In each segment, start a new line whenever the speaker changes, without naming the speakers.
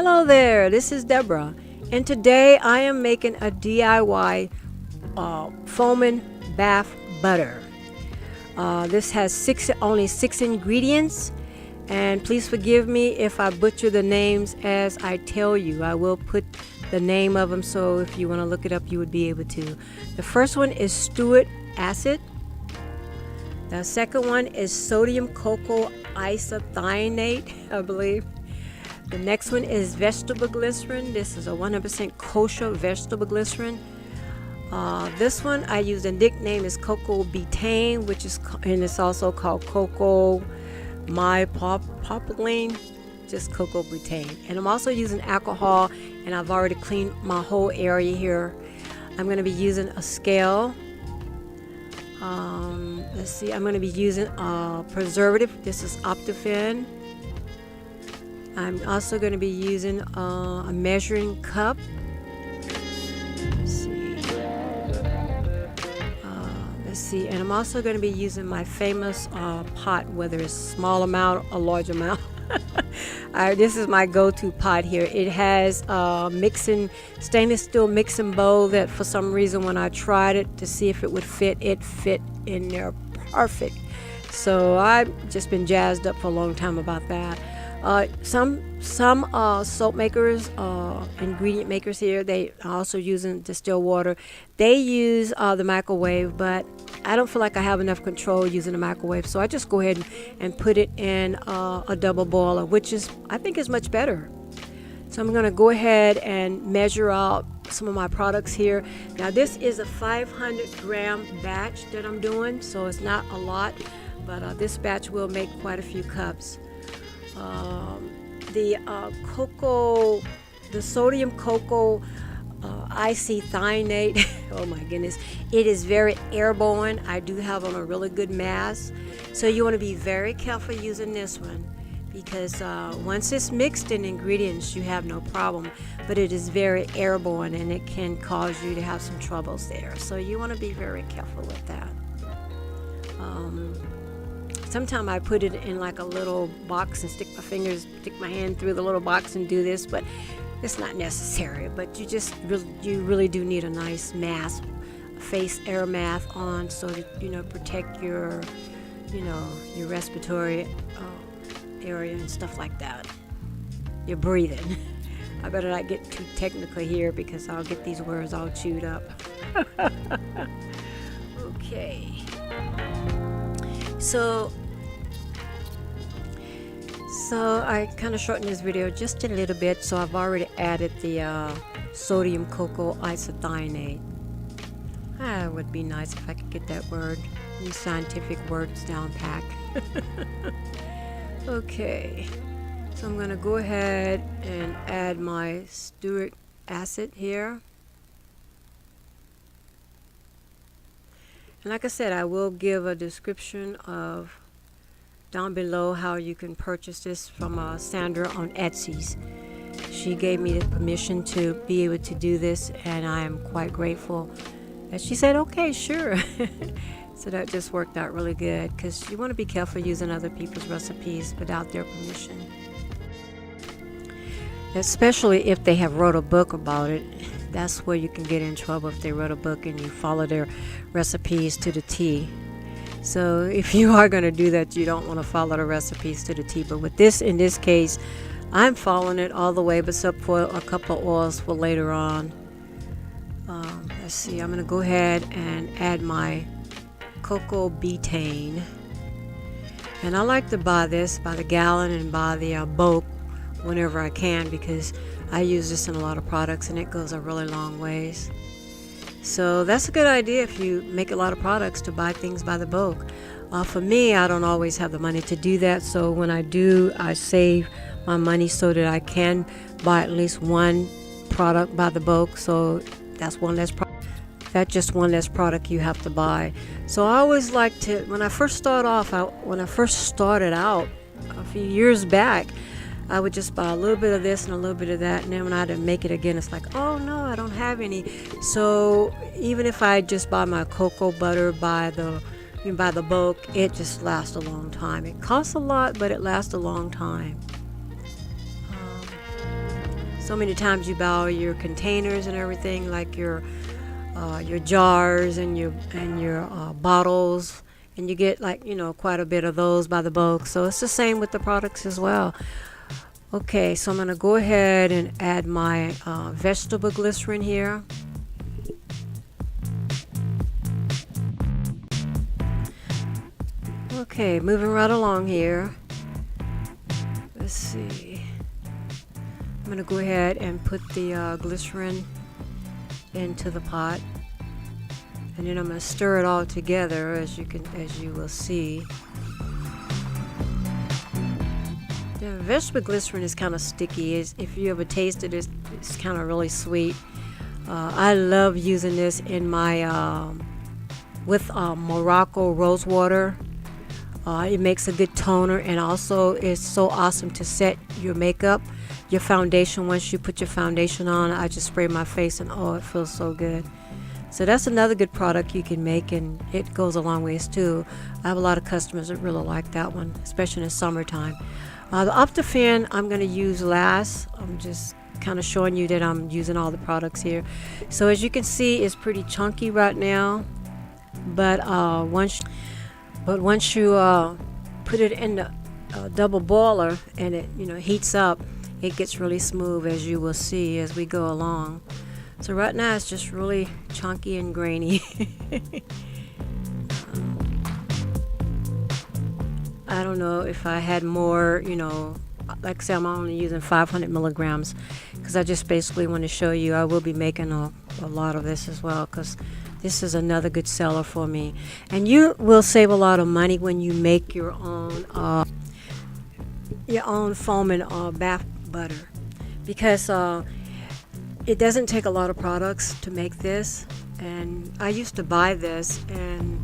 Hello there, this is Deborah, and today I am making a DIY foaming bath butter. This has only six ingredients, and please forgive me if I butcher the names as I tell you. I will put the name of them, so if you want to look it up, you would be able to. The first one is stearic acid. The second one is sodium cocoa isothianate, I believe. The next one is vegetable glycerin. This is a 100% kosher vegetable glycerin. This one I use, the nickname is cocoa betaine, and it's also called cocoa mypropylene, just cocoa betaine. And I'm also using alcohol, and I've already cleaned my whole area here. I'm going to be using a scale. Let's see, I'm going to be using a preservative. This is Optifin. I'm also going to be using a measuring cup. Let's see, and I'm also going to be using my famous pot, whether it's small amount or large amount. This is my go-to pot here. It has stainless steel mixing bowl that for some reason when I tried it to see if it would fit, it fit in there perfect. So I've just been jazzed up for a long time about that. Some soap makers, ingredient makers here, they are also using distilled water. They use the microwave, but I don't feel like I have enough control using the microwave, so I just go ahead and put it in a double boiler, which I think is much better. So I'm going to go ahead and measure out some of my products here. Now this is a 500-gram batch that I'm doing, so it's not a lot, but this batch will make quite a few cups. The sodium cocoa isothianate, oh my goodness, it is very airborne. I do have on a really good mask, so you want to be very careful using this one, because once it's mixed in ingredients you have no problem, but it is very airborne and it can cause you to have some troubles there, so you want to be very careful with that. Sometimes I put it in like a little box and stick my hand through the little box and do this, but it's not necessary. But you really do need a nice mask, a face air mask on, so that protect your respiratory area and stuff like that. Your breathing. I better not get too technical here because I'll get these words all chewed up. Okay. So I kind of shortened this video just a little bit, so I've already added the sodium cocoa isothianate. It would be nice if I could get that word, these scientific words down pat. Okay, so I'm going to go ahead and add my stearic acid here. And like I said, I will give a description of down below how you can purchase this from Sandra on Etsy. She gave me the permission to be able to do this, and I am quite grateful that she said, okay, sure. So that just worked out really good, because you want to be careful using other people's recipes without their permission. Especially if they have wrote a book about it. That's where you can get in trouble, if they wrote a book and you follow their recipes to the T. So if you are going to do that, you don't want to follow the recipes to the T. But with this, in this case, I'm following it all the way, except for a couple of oils for later on. Let's see, I'm going to go ahead and add my cocoa betaine. And I like to buy this by the gallon and by the bulk whenever I can, because I use this in a lot of products and it goes a really long ways. So that's a good idea if you make a lot of products, to buy things by the bulk. For me, I don't always have the money to do that, so when I do, I save my money so that I can buy at least one product by the bulk. So that's just one less product you have to buy. So I always like to, when I first started out a few years back, I would just buy a little bit of this and a little bit of that, and then when I had to make it again, it's like, oh no, I don't have any. So even if I just buy my cocoa butter by the bulk, it just lasts a long time. It costs a lot, but it lasts a long time. so many times you buy your containers and everything, like your jars and your bottles, and you get, like, quite a bit of those by the bulk. So it's the same with the products as well. Okay, so I'm going to go ahead and add my vegetable glycerin here. Okay, moving right along here. Let's see. I'm going to go ahead and put the glycerin into the pot, and then I'm going to stir it all together, as you will see. The vegetable glycerin is kind of sticky. If you ever tasted it, it's kind of really sweet. I love using this in my with Morocco rose water. It makes a good toner, and also it's so awesome to set your makeup, your foundation. Once you put your foundation on, I just spray my face, and oh, it feels so good. So that's another good product you can make, and it goes a long ways too. I have a lot of customers that really like that one, especially in the summertime. The Optifan I'm going to use last. I'm just kind of showing you that I'm using all the products here. So as you can see, it's pretty chunky right now, but once you put it in the double boiler and it heats up, it gets really smooth, as you will see as we go along. So right now it's just really chunky and grainy. I don't know if I had more, like I say, I'm only using 500 milligrams because I just basically want to show you. I will be making a lot of this as well, because this is another good seller for me. And you will save a lot of money when you make your own foam and bath butter, because it doesn't take a lot of products to make this. And I used to buy this, and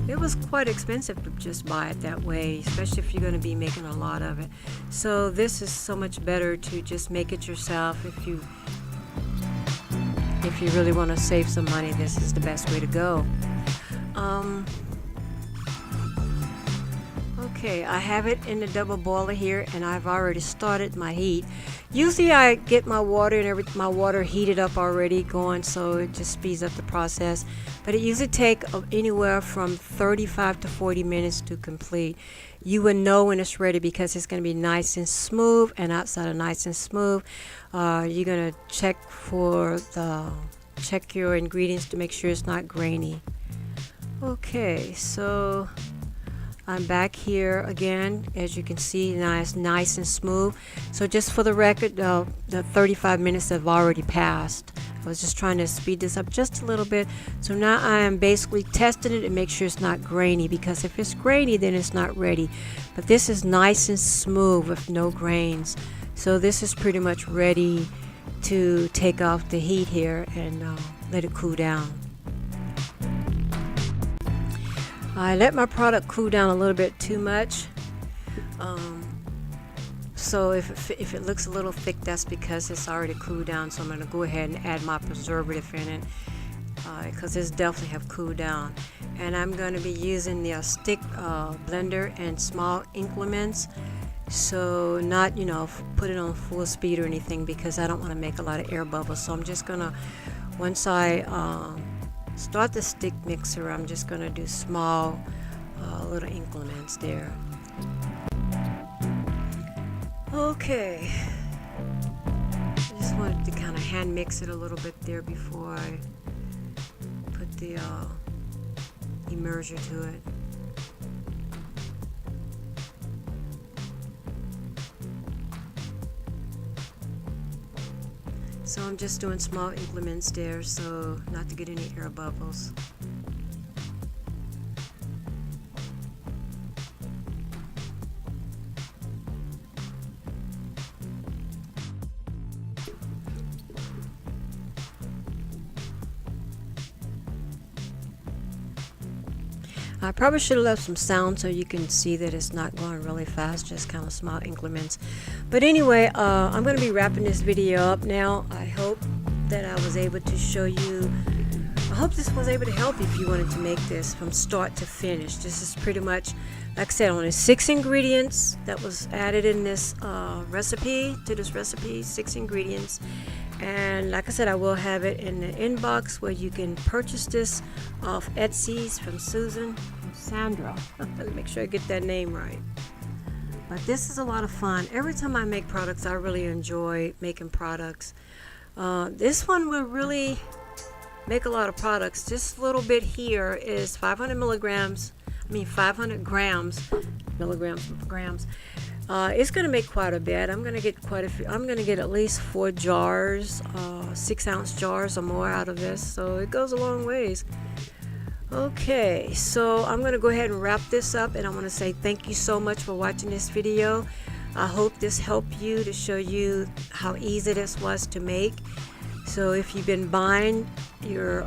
it was quite expensive to just buy it that way, especially if you're going to be making a lot of it. So this is so much better to just make it yourself. If you really want to save some money, this is the best way to go. Okay, I have it in the double boiler here, and I've already started my heat. Usually I get my water and my water heated up already going, so it just speeds up the process. But it usually takes anywhere from 35 to 40 minutes to complete. You will know when it's ready because it's going to be nice and smooth, and outside of nice and smooth, you're going to check your ingredients to make sure it's not grainy. Okay, so I'm back here again. As you can see, now it's nice and smooth. So just for the record, the 35 minutes have already passed. I was just trying to speed this up just a little bit. So now I am basically testing it and make sure it's not grainy, because if it's grainy, then it's not ready. But this is nice and smooth with no grains. So this is pretty much ready to take off the heat here and let it cool down. I let my product cool down a little bit too much. So if it looks a little thick, that's because it's already cooled down. So I'm going to go ahead and add my preservative in it, because this definitely have cooled down. And I'm going to be using the stick blender and small increments. So not, put it on full speed or anything, because I don't want to make a lot of air bubbles. So I'm just going to, once I start the stick mixer, I'm just going to do small little increments there. Okay, I just wanted to kind of hand mix it a little bit there before I put the immerser to it. So I'm just doing small increments there, so not to get any air bubbles. I probably should have left some sound so you can see that it's not going really fast, just kind of small increments. But anyway, I'm going to be wrapping this video up now. I hope that I was able to show you hope this was able to help if you wanted to make this from start to finish. This is pretty much, like I said, only 6 ingredients that was added in this recipe, 6 ingredients. And like I said, I will have it in the inbox where you can purchase this off Etsy's from Sandra. Let me make sure I get that name right. But this is a lot of fun. Every time I make products, I really enjoy making products. This one will really make a lot of products. This little bit here is 500 grams. It's going to make quite a bit. I'm going to get quite a few. I'm going to get at least 4 jars, 6-ounce jars or more out of this. So it goes a long ways. Okay, so I'm going to go ahead and wrap this up, and I want to say thank you so much for watching this video. I hope this helped you to show you how easy this was to make. So if you've been buying your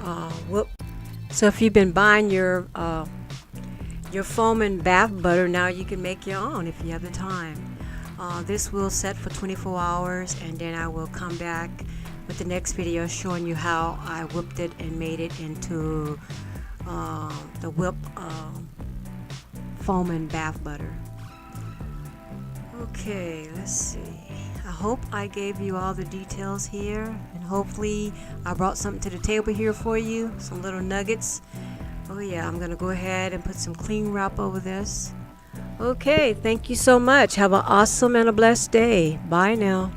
your foam and bath butter, now you can make your own if you have the time. This will set for 24 hours, and then I will come back with the next video showing you how I whipped it and made it into the whipped foam and bath butter. Okay, let's see. I hope I gave you all the details here, and hopefully I brought something to the table here for you, some little nuggets. Oh yeah, I'm gonna go ahead and put some cling wrap over this. Okay, thank you so much. Have an awesome and a blessed day. Bye now.